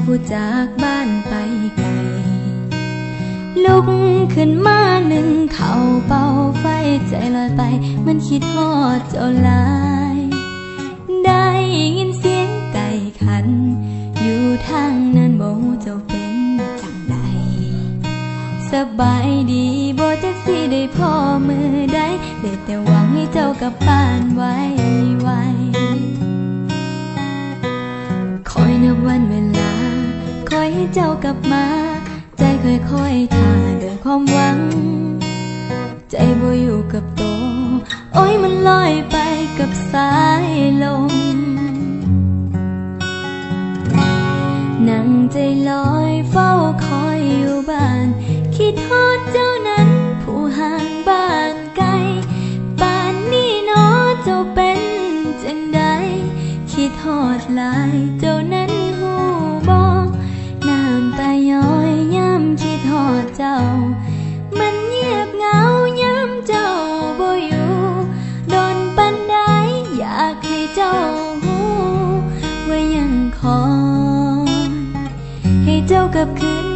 ผู้จากบ้านไปไกลลุกขึ้นมาหนึ่งเข่าเป่าไฟใจลอยไปมันคิดฮอดเจ้าหลายได้ยินเสียงไก่ขันอยู่ทางนั้นบ่ฮู้เจ้าเป็นจังใดสบายดีบ่จักสิได้พ่อมือใดได้แต่หวังให้เจ้ากลับบ้านไวคอยนับวันเวลาคอยให้เจ้ากลับมาใจค่อยๆท่าด้วยความหวังใจบ่อยู่กับตัวโอ้ยมันลอยไปกับสายลมนั่งใจลอยเฝ้าคอยอยู่บ้านคิดฮอดเจ้านั้นผู้ห่างบ้านไกลป่านนี้น้อเจ้าเป็นจังใดคิดฮอดหลายเจ้านั้นหูบอกน้ำตาย้อยย้ำคิดฮอดเจ้ามันเงียบเหงาย้ำเจ้าบ่อยู่โดนปานใดอยากให้เจ้าหูว่ายังคอยให้เจ้ากลับคืน